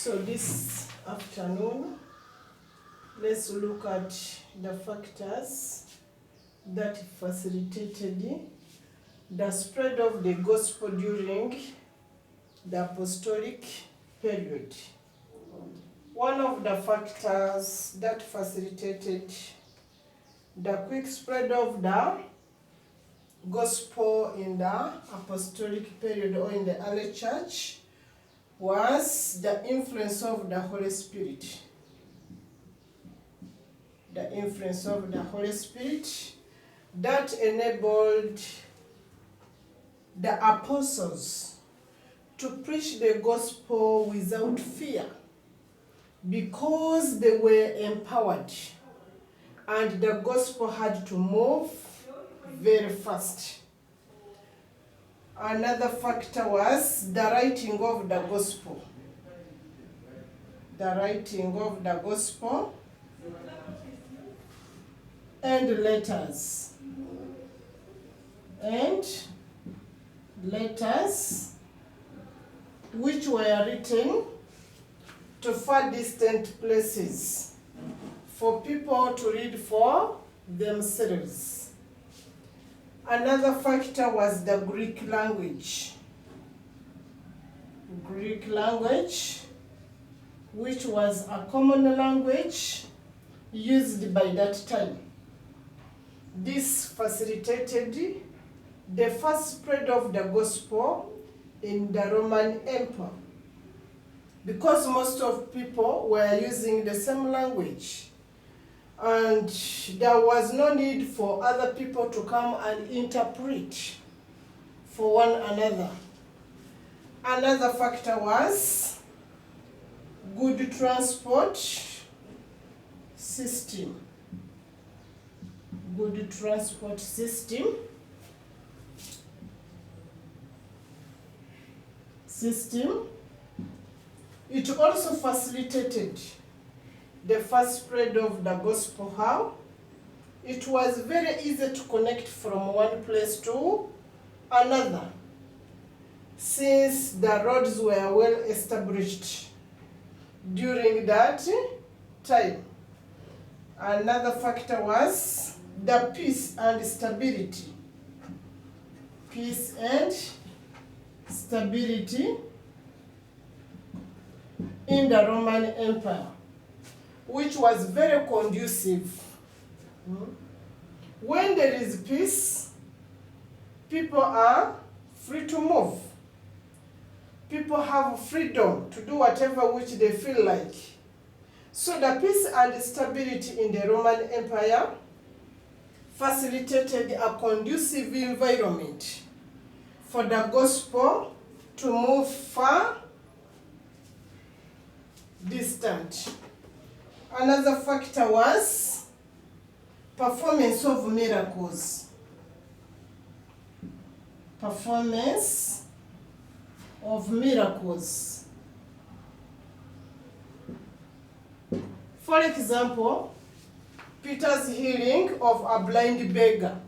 So this afternoon, let's look at the factors that facilitated the spread of the gospel during the apostolic period. One of the factors that facilitated the quick spread of the gospel in the apostolic period or in the early church was the influence of the Holy Spirit. The influence of the Holy Spirit that enabled the apostles to preach the gospel without fear because they were empowered and the gospel had to move very fast. Another factor was the writing of the gospel. The writing of the gospel and letters. And letters which were written to far distant places for people to read for themselves. Another factor was the Greek language. Greek language, which was a common language used by that time. This facilitated the first spread of the gospel in the Roman Empire because most of people were using the same language. And there was no need for other people to come and interpret for one another. Another factor was good transport system. Good transport system. It also facilitated the first spread of the gospel. How? It was very easy to connect from one place to another since the roads were well established during that time. Another factor was the peace and stability. Peace and stability in the Roman Empire, which was very conducive. When there is peace, people are free to move. People have freedom to do whatever which they feel like. So the peace and stability in the Roman Empire facilitated a conducive environment for the gospel to move far distant. Another factor was performance of miracles. Performance of miracles. For example, Peter's healing of a blind beggar.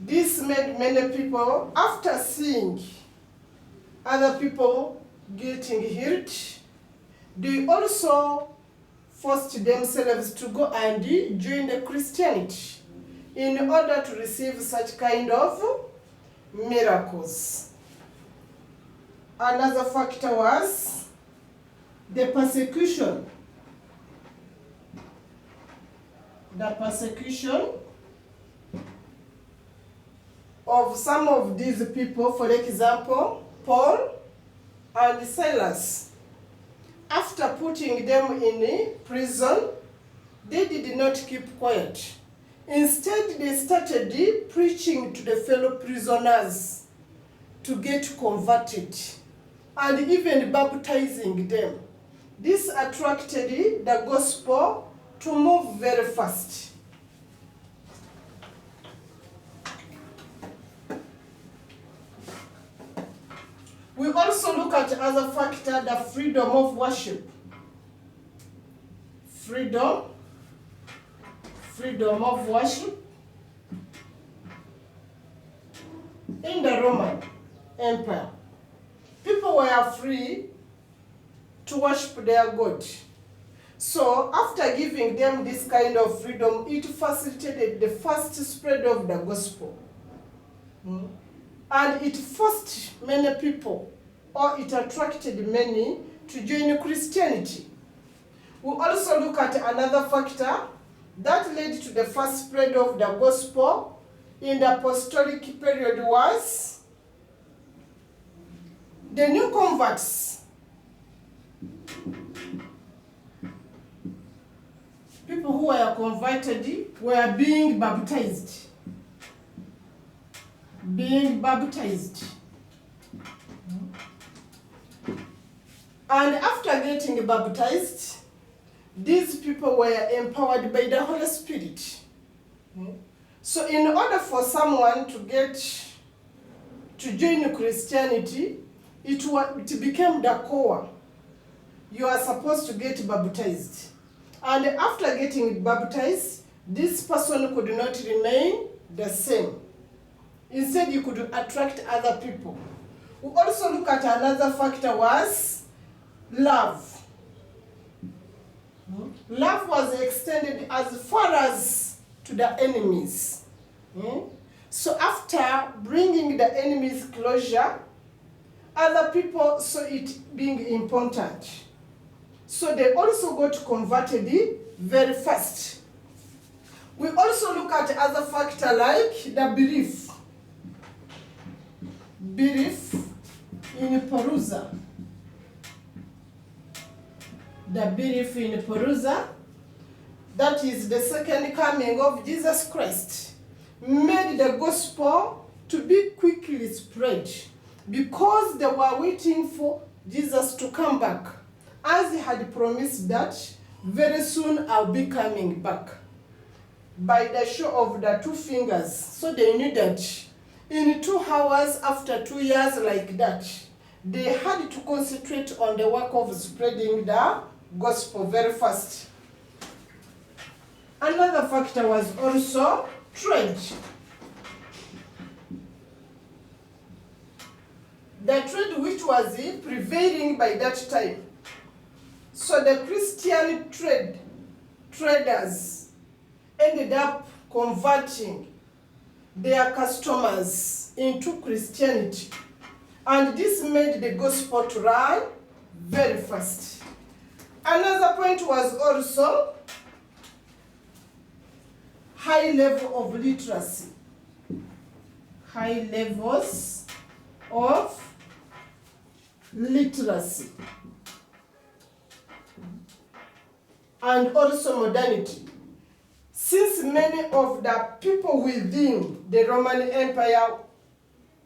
This made many people, after seeing other people getting healed, they also forced themselves to go and join the Christianity in order to receive such kind of miracles. Another factor was the persecution. The persecution of some of these people, for example, Paul and Silas. After putting them in prison, they did not keep quiet. Instead, they started preaching to the fellow prisoners to get converted and even baptizing them. This attracted the gospel to move very fast. We also look at other factor, the freedom of worship. Freedom of worship in the Roman Empire. People were free to worship their God. So after giving them this kind of freedom, it facilitated the first spread of the gospel. And it forced many people, or it attracted many to join Christianity. We also look at another factor that led to the first spread of the gospel in the apostolic period was the new converts. People who were converted were being baptized. Being baptized. And after getting baptized, these people were empowered by the Holy Spirit. So in order for someone to join Christianity, it became the core. You are supposed to get baptized. And after getting baptized, this person could not remain the same. Instead, you could attract other people. We also look at another factor was love. Love was extended as far as to the enemies. So after bringing the enemies closure, other people saw it being important. So they also got converted very fast. We also look at other factors like the belief. Belief in Perusa. The belief in Perusa, that is the second coming of Jesus Christ, made the gospel to be quickly spread because they were waiting for Jesus to come back, as he had promised that very soon I'll be coming back by the show of the two fingers. So they knew that in 2 hours after 2 years like that, they had to concentrate on the work of spreading the gospel very fast. Another factor was also trade. The trade which was prevailing by that time. So the Christian traders ended up converting their customers into Christianity. And this made the gospel to run very fast. Another point was also high level of literacy. High levels of literacy. And also modernity. Since many of the people within the Roman Empire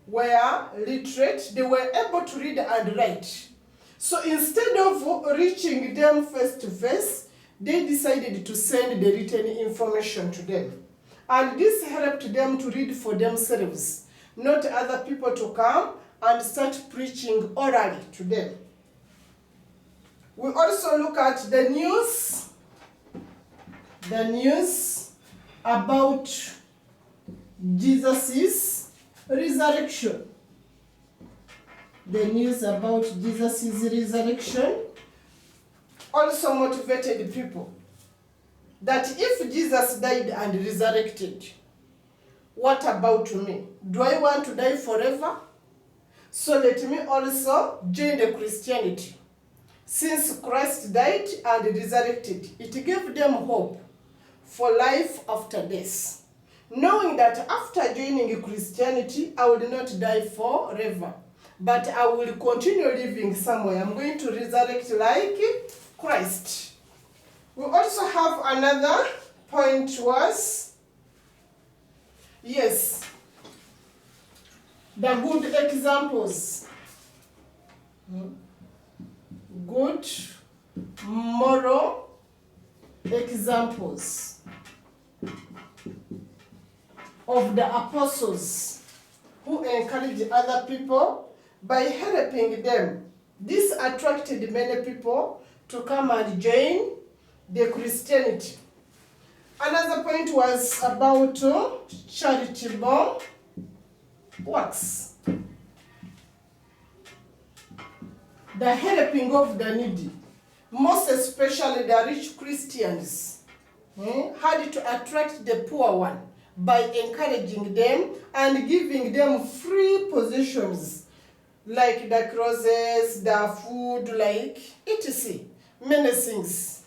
were literate, they were able to read and write. So instead of reaching them face to face, they decided to send the written information to them. And this helped them to read for themselves, not other people to come and start preaching orally to them. We also look at the news about Jesus' resurrection. The news about Jesus' resurrection also motivated people that if Jesus died and resurrected, what about me? Do I want to die forever? So let me also join the Christianity. Since Christ died and resurrected, it gave them hope for life after death, knowing that after joining Christianity, I will not die forever, but I will continue living somewhere. I'm going to resurrect like Christ. We also have another point was, yes, the good examples. Good moral examples of the apostles who encouraged other people by helping them. This attracted many people to come and join the Christianity. Another point was about charitable works. the helping of the needy, most especially the rich Christians, had to attract the poor one by encouraging them and giving them free possessions like the clothes, the food, like etc. Many things.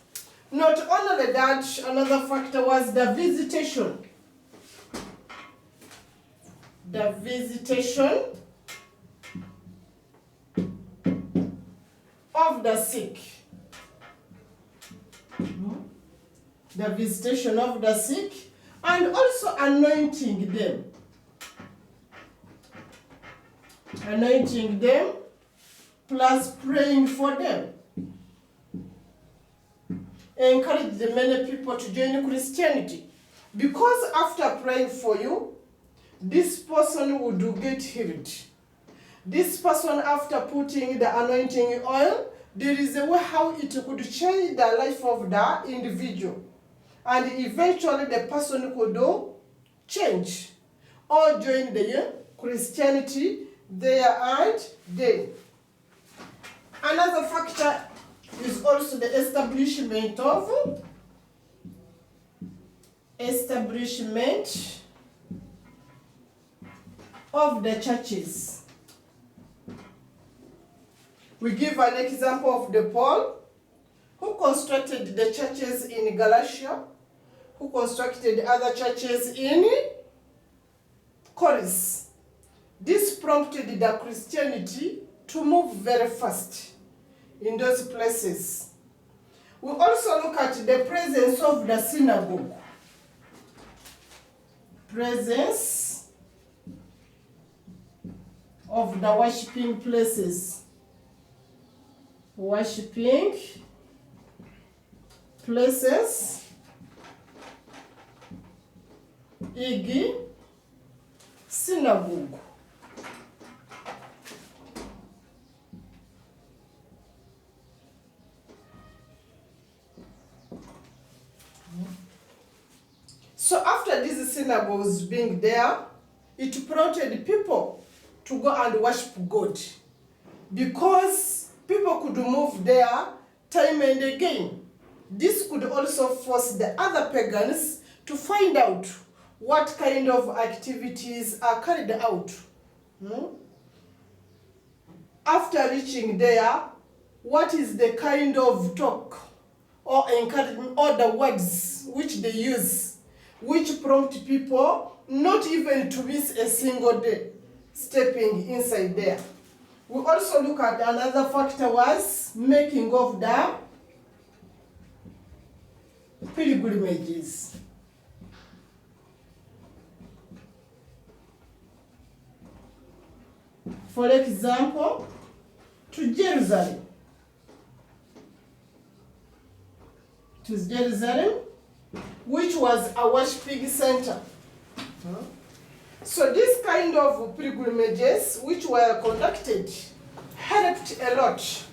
Not only that, another factor was the visitation. The visitation of the sick. The visitation of the sick, and also anointing them. Anointing them plus praying for them. Encourage the many people to join Christianity, because after praying for you, this person would get healed. This person, after putting the anointing oil, there is a way how it could change the life of the individual. And eventually the person could change or join the Christianity there and then. Another factor is also the establishment of the churches. We give an example of the Paul, who constructed the churches in Galatia, who constructed other churches in Corinth. This prompted the Christianity to move very fast in those places. We also look at the presence of the synagogue. Presence of the worshiping places. Worshipping places, e.g., synagogue. So after these synagogues being there, it prompted people to go and worship God, because people could move there time and again. This could also force the other pagans to find out what kind of activities are carried out. After reaching there, what is the kind of talk or encouragement or the words which they use, which prompt people not even to miss a single day stepping inside there. We also look at another factor was making of the pilgrimages. For example, to Jerusalem. To Jerusalem, which was a worshiping center. So this kind of pilgrimages which were conducted helped a lot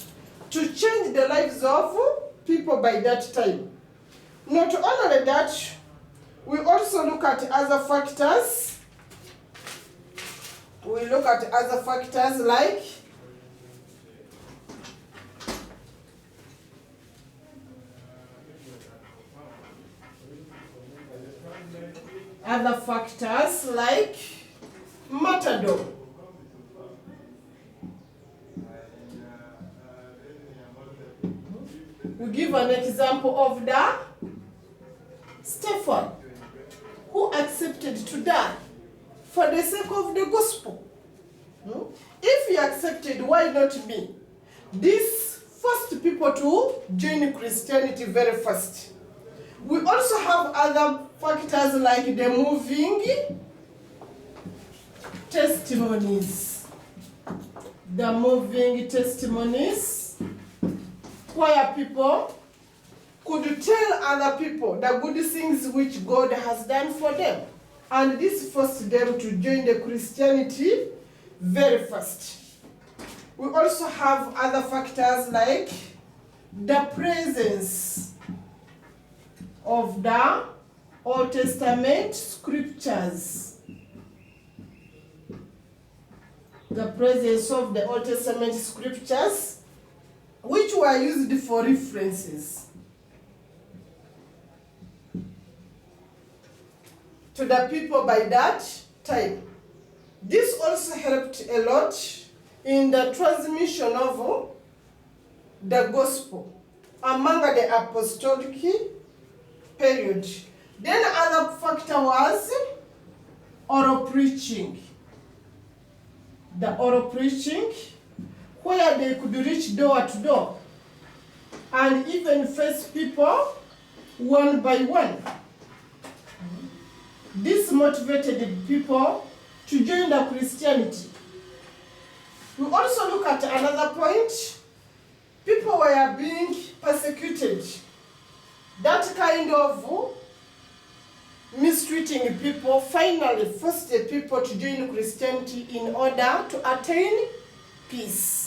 to change the lives of people by that time. Not only that, we also look at other factors. We look at other factors like matador. We give an example of the Stephen, who accepted to die for the sake of the gospel. If he accepted, why not me? This forced people to join Christianity very fast. We also have other factors like the moving testimonies. The moving testimonies, where people could tell other people the good things which God has done for them. And this forced them to join the Christianity very fast. We also have other factors like the presence of the Old Testament scriptures. The presence of the Old Testament scriptures which were used for references to the people by that time. This also helped a lot in the transmission of the gospel among the apostolic period. Then another factor was oral preaching. The oral preaching, where they could reach door to door and even face people one by one. This motivated people to join the Christianity. We also look at another point. People were being persecuted. That kind of mistreating people finally forced the people to join Christianity in order to attain peace.